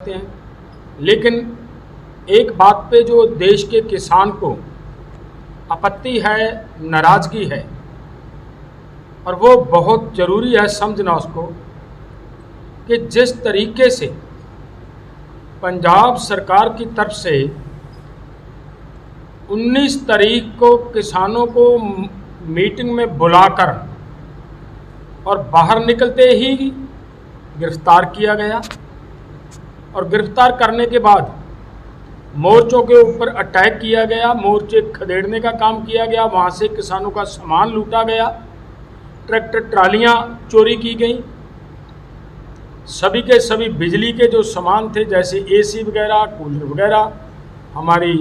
हैं, लेकिन एक बात पे जो देश के किसान को आपत्ति है, नाराज़गी है, और वो बहुत ज़रूरी है समझना उसको कि जिस तरीके से पंजाब सरकार की तरफ से 19 तारीख को किसानों को मीटिंग में बुलाकर और बाहर निकलते ही गिरफ्तार किया गया, और गिरफ्तार करने के बाद मोर्चों के ऊपर अटैक किया गया, मोर्चे खदेड़ने का काम किया गया, वहाँ से किसानों का सामान लूटा गया, ट्रैक्टर ट्रालियाँ चोरी की गई, सभी के सभी बिजली के जो सामान थे जैसे एसी वगैरह, कूलर वगैरह, हमारी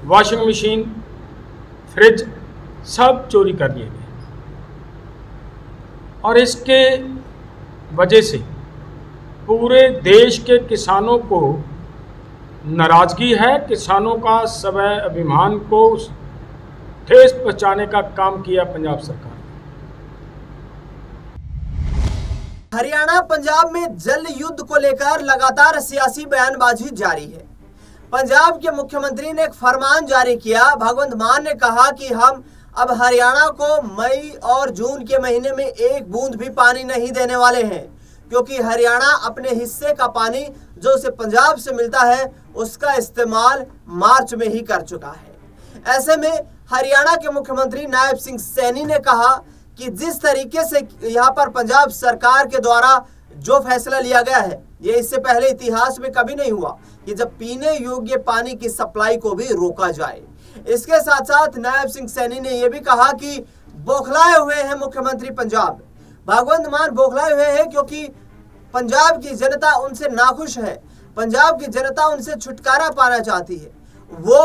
वॉशिंग मशीन, फ्रिज, सब चोरी कर लिए गए। और इसके वजह से पूरे देश के किसानों को नाराज़गी है। किसानों का स्वाभिमान को ठेस पहुंचाने का काम किया पंजाब सरकार। हरियाणा पंजाब में जल युद्ध को लेकर लगातार सियासी बयानबाजी जारी है। पंजाब के मुख्यमंत्री ने एक फरमान जारी किया। भगवंत मान ने कहा कि हम अब हरियाणा को मई और जून के महीने में एक बूंद भी पानी नहीं देने वाले हैं, क्योंकि हरियाणा अपने हिस्से का पानी जो उसे पंजाब से मिलता है उसका इस्तेमाल मार्च में ही कर चुका है। ऐसे में हरियाणा के मुख्यमंत्री नायब सिंह सैनी ने कहा कि जिस तरीके से यहाँ पर पंजाब सरकार के द्वारा जो फैसला लिया गया है, ये इससे पहले इतिहास में कभी नहीं हुआ कि जब पीने योग्य पानी की सप्लाई को भी रोका जाए। इसके साथ साथ नायब सिंह सैनी ने यह भी कहा कि बौखलाए हुए हैं मुख्यमंत्री पंजाब। भगवंत मान बौखलाए हुए हैं क्योंकि पंजाब की जनता उनसे नाखुश है। पंजाब की जनता उनसे छुटकारा पाना चाहती है। वो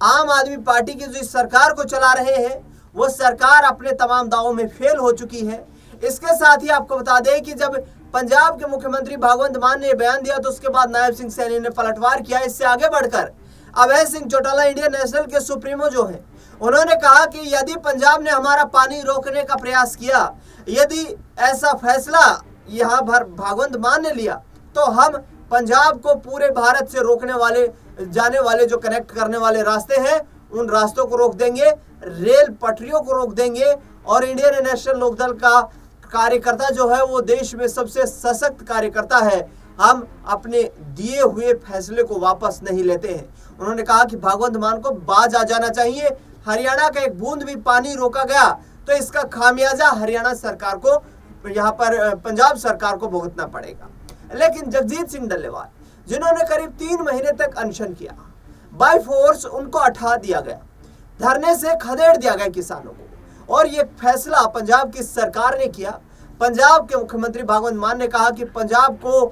आम आदमी पार्टी की जो सरकार को चला रहे हैं, वो सरकार अपने तमाम दावों में फेल हो चुकी है। इसके साथ ही आपको बता दें कि जब पंजाब के मुख्यमंत्री भगवंत मान ने बयान दिया तो उसके बाद नायब सिंह सैनी ने पलटवार किया। इससे आगे बढ़कर अभय सिंह चौटाला इंडियन नेशनल के सुप्रीमो जो है, उन्होंने कहा कि यदि पंजाब ने हमारा पानी रोकने का प्रयास किया, यदि ऐसा फैसला यहाँ भर भगवंत मान ने लिया, तो हम पंजाब को पूरे भारत से रोकने वाले जाने वाले जो कनेक्ट करने वाले रास्ते हैं उन रास्तों को रोक देंगे, रेल पटरियों को रोक देंगे, और इंडियन नेशनल लोकदल का कार्यकर्ता जो है वो देश में सबसे सशक्त कार्यकर्ता है। हम अपने दिए हुए फैसले को वापस नहीं लेते हैं। उन्होंने कहा कि भगवंत मान को बाज आ जाना चाहिए। हरियाणा का एक बूंद भी पानी रोका गया तो इसका खामियाजा हरियाणा सरकार को, यहाँ पर पंजाब सरकार को भुगतना पड़ेगा। लेकिन जगजीत सिंह डल्लेवाल, जिन्होंने करीब 3 महीने तक अनशन किया, बाय फोर्स उनको हटा दिया गया, धरने से खदेड़ दिया गया किसानों को, और ये फैसला पंजाब की सरकार ने किया। पंजाब के मुख्यमंत्री भगवंत मान ने कहा कि पंजाब को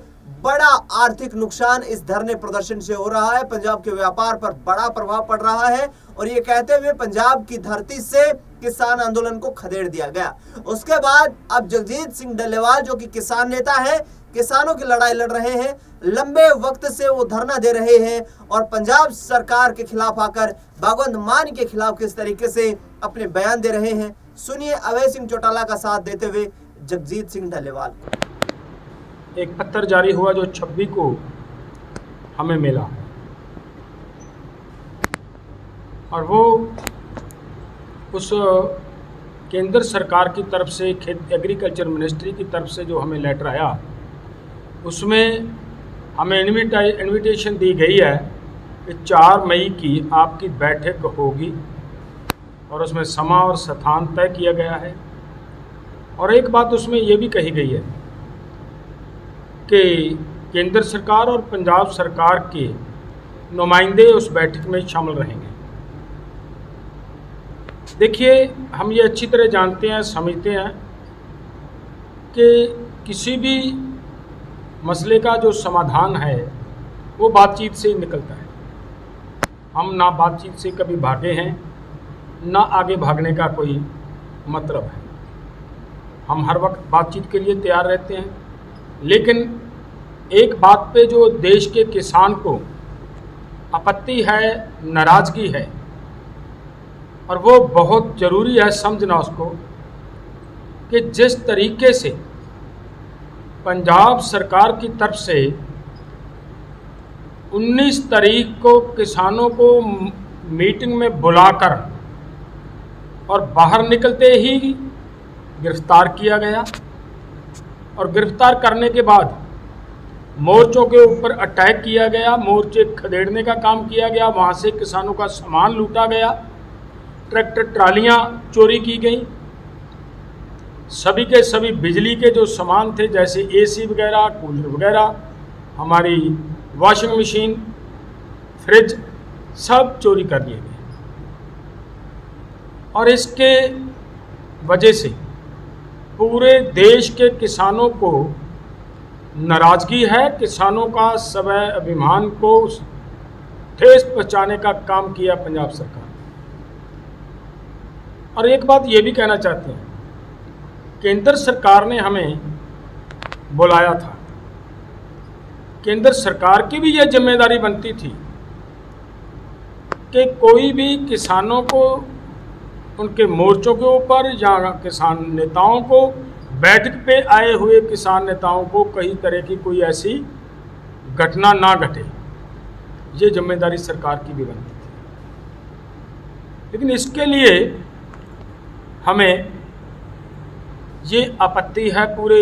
बड़ा आर्थिक नुकसान इस धरने प्रदर्शन से हो रहा है, पंजाब के व्यापार पर बड़ा प्रभाव पड़ रहा है, और ये कहते हुए पंजाब की धरती से किसान आंदोलन को खदेड़ दिया गया। उसके बाद अब जगजीत सिंह डल्लेवाल जो कि किसान नेता है, किसानों की लड़ाई लड़ रहे हैं, लंबे वक्त से वो धरना दे रहे हैं, और पंजाब सरकार के खिलाफ आकर भगवंत मान के खिलाफ किस तरीके से अपने बयान दे रहे हैं। सुनिए अभय सिंह चौटाला का साथ देते हुए जगजीत सिंह डल्लेवाल। एक पत्र जारी हुआ जो 26 को हमें मिला, और वो उस केंद्र सरकार की तरफ से एग्रीकल्चर मिनिस्ट्री की तरफ से जो हमें लेटर आया, उसमें हमें इनविटेशन दी गई है कि 4 मई की आपकी बैठक होगी, और उसमें समा और स्थान तय किया गया है। और एक बात उसमें ये भी कही गई है कि केंद्र सरकार और पंजाब सरकार के नुमाइंदे उस बैठक में शामिल रहेंगे। देखिए, हम ये अच्छी तरह जानते हैं, समझते हैं कि किसी भी मसले का जो समाधान है वो बातचीत से ही निकलता है। हम ना बातचीत से कभी भागे हैं, ना आगे भागने का कोई मतलब है। हम हर वक्त बातचीत के लिए तैयार रहते हैं, लेकिन एक बात पे जो देश के किसान को आपत्ति है, नाराज़गी है, और वो बहुत ज़रूरी है समझना उसको कि जिस तरीके से पंजाब सरकार की तरफ से 19 तारीख को किसानों को मीटिंग में बुलाकर और बाहर निकलते ही गिरफ्तार किया गया और गिरफ्तार करने के बाद मोर्चों के ऊपर अटैक किया गया, मोर्चे खदेड़ने का काम किया गया, वहाँ से किसानों का सामान लूटा गया, ट्रैक्टर ट्रालियाँ चोरी की गई, सभी के सभी बिजली के जो सामान थे जैसे एसी वगैरह, कूलर वगैरह, हमारी वॉशिंग मशीन, फ्रिज, सब चोरी कर लिए गए। और इसके वजह से पूरे देश के किसानों को नाराजगी है। किसानों का समय अभिमान को ठेस पहुंचाने का काम किया पंजाब सरकार। और एक बात ये भी कहना चाहते हैं, केंद्र सरकार ने हमें बुलाया था, केंद्र सरकार की भी यह जिम्मेदारी बनती थी कि कोई भी किसानों को उनके मोर्चों के ऊपर या किसान नेताओं को, बैठक पे आए हुए किसान नेताओं को कई तरह की कोई ऐसी घटना ना घटे, ये जिम्मेदारी सरकार की भी बनती थी। लेकिन इसके लिए हमें ये आपत्ति है पूरे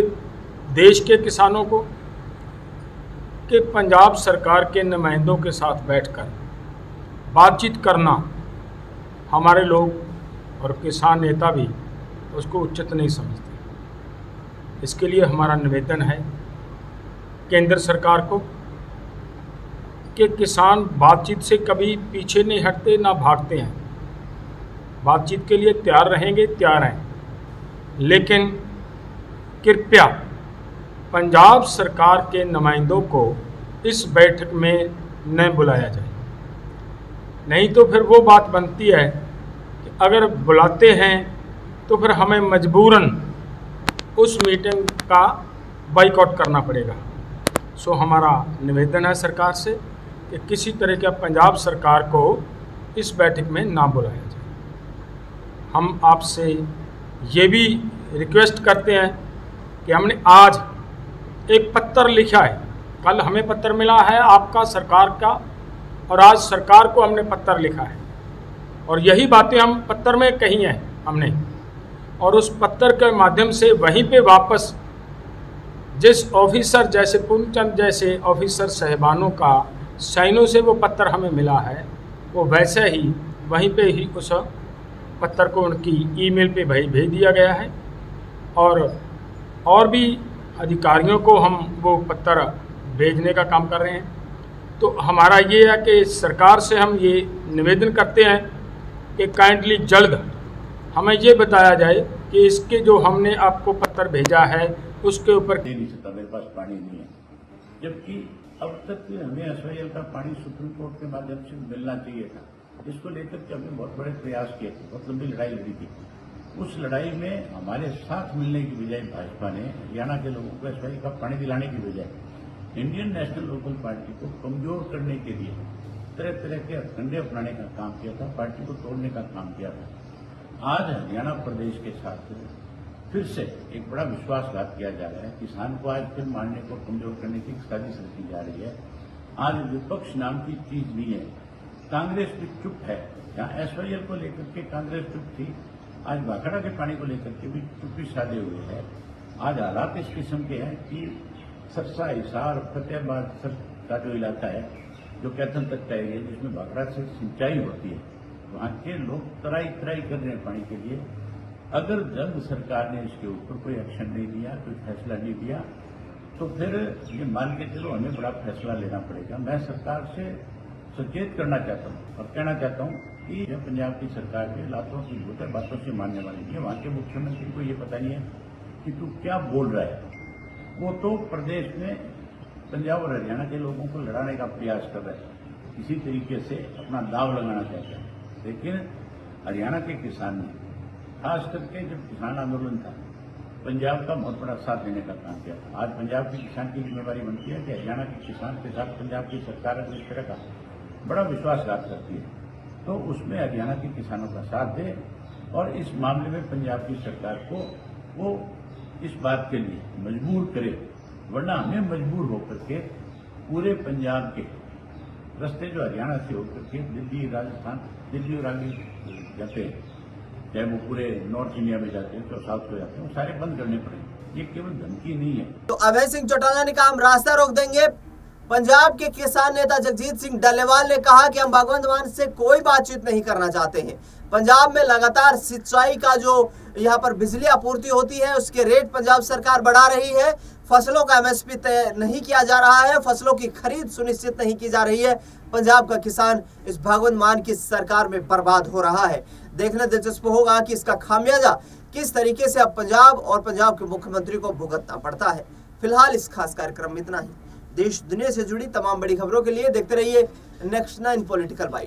देश के किसानों को कि पंजाब सरकार के नुमाइंदों के साथ बैठकर बातचीत करना हमारे लोग और किसान नेता भी उसको उचित नहीं समझते। इसके लिए हमारा निवेदन है केंद्र सरकार को कि किसान बातचीत से कभी पीछे नहीं हटते, ना भागते हैं, बातचीत के लिए तैयार रहेंगे, तैयार हैं, लेकिन कृपया पंजाब सरकार के नुमाइंदों को इस बैठक में न बुलाया जाए। नहीं तो फिर वो बात बनती है कि अगर बुलाते हैं तो फिर हमें मजबूरन उस मीटिंग का बाइकआउट करना पड़ेगा। सो हमारा निवेदन है सरकार से कि किसी तरह का पंजाब सरकार को इस बैठक में ना बुलाया जाए। हम आपसे ये भी रिक्वेस्ट करते हैं कि हमने आज एक पत्र लिखा है, कल हमें पत्र मिला है आपका सरकार का, और आज सरकार को हमने पत्र लिखा है और यही बातें हम पत्र में कही हैं हमने, और उस पत्र के माध्यम से वहीं पे वापस जिस ऑफिसर जैसे पूर्णचंद जैसे ऑफिसर साहिबानों का साइनों से वो पत्र हमें मिला है, वो वैसे ही वहीं पे ही उस पत्र को उनकी ईमेल पे भेज दिया गया है। और भी अधिकारियों को हम वो पत्र भेजने का काम कर रहे हैं। तो हमारा ये है कि सरकार से हम ये निवेदन करते हैं कि काइंडली जल्द हमें ये बताया जाए कि इसके जो हमने आपको पत्र भेजा है उसके ऊपर नहीं सकता, मेरे पास पानी नहीं है, जबकि अब तक हमें एसवाईएल का पानी सुप्रीम कोर्ट के माध्यम से मिलना चाहिए था। इसको लेकर के हमने बहुत बड़े प्रयास किए थे, बहुत लंबी लड़ाई लड़ी थी। उस लड़ाई में हमारे साथ मिलने की बजाय भाजपा ने हरियाणा के लोगों को एसवाई का पानी दिलाने की बजाय इंडियन नेशनल लोकल पार्टी को कमजोर करने के लिए तरह तरह के हथकंडे अपनाने का काम किया था, पार्टी को तोड़ने का काम किया था। आज हरियाणा प्रदेश के साथ फिर से एक बड़ा विश्वासघात किया जा रहा है, किसान को आज फिर मारने को कमजोर करने की साजिश रखी जा रही है। आज विपक्ष नाम की चीज नहीं है, कांग्रेस भी चुप है। जहां एसवाईएल को लेकर के कांग्रेस चुप थी, आज भाखड़ा के पानी को लेकर के भी चुप्पी साधे हुए है। आज हालात इस किस्म के हैं कि सरसा, हिसार, फतेहाबाद का जो इलाका है, जो कैथल तक का एरिया जिसमें भाखड़ा से सिंचाई होती है, वहां के लोग तराई तराई कर रहे हैं पानी के लिए। अगर जल्द सरकार ने इसके ऊपर कोई एक्शन नहीं लिया, कोई फैसला नहीं लिया, तो फिर ये मान के चलो हमें बड़ा फैसला लेना पड़ेगा। मैं सरकार से सचेत करना चाहता हूं और कहना चाहता हूं कि यह पंजाब की सरकार के लातों की झूठ है, बातों से मानने वाली नहीं है। वहां के मुख्यमंत्री को ये पता नहीं है कि तू क्या बोल रहा है। वो तो प्रदेश में पंजाब और हरियाणा के लोगों को लड़ाने का प्रयास कर रहा है, किसी तरीके से अपना दाव लगाना चाहता है। लेकिन हरियाणा के किसान ने खास करके जब किसान आंदोलन था, पंजाब का बहुत बड़ा साथ देने का काम किया था। आज पंजाब के किसान की जिम्मेवारी बनती है कि हरियाणा के किसान के साथ पंजाब की सरकार अगर इस तरह का बड़ा विश्वासघात करती है तो उसमें हरियाणा के किसानों का साथ दे और इस मामले में पंजाब की सरकार को वो इस बात के लिए मजबूर करे, वरना हमें मजबूर होकर के पूरे पंजाब के रास्ते जो हरियाणा से होकर के दिल्ली, राजस्थान, दिल्ली और आगे जाते हैं, चाहे वो पूरे नॉर्थ इंडिया में जाते हैं, तो साउथ को जाते हैं, वो सारे बंद करने पड़ेंगे। ये केवल धमकी नहीं है। तो अभय सिंह चौटाला ने कहा हम रास्ता रोक देंगे। पंजाब के किसान नेता जगजीत सिंह डल्लेवाल ने कहा कि हम भगवंत मान से कोई बातचीत नहीं करना चाहते हैं। पंजाब में लगातार सिंचाई का जो यहाँ पर बिजली आपूर्ति होती है उसके रेट पंजाब सरकार बढ़ा रही है। फसलों का एमएसपी तय नहीं किया जा रहा है, फसलों की खरीद सुनिश्चित नहीं की जा रही है। पंजाब का किसान इस भगवंत मान की सरकार में बर्बाद हो रहा है। देखना दिलचस्प होगा कि इसका खामियाजा किस तरीके से अब पंजाब और पंजाब के मुख्यमंत्री को भुगतना पड़ता है। फिलहाल इस खास कार्यक्रम में इतना ही। देश दुनिया से जुड़ी तमाम बड़ी खबरों के लिए देखते रहिए नेक्स्ट 9 पॉलिटिकल बाइट।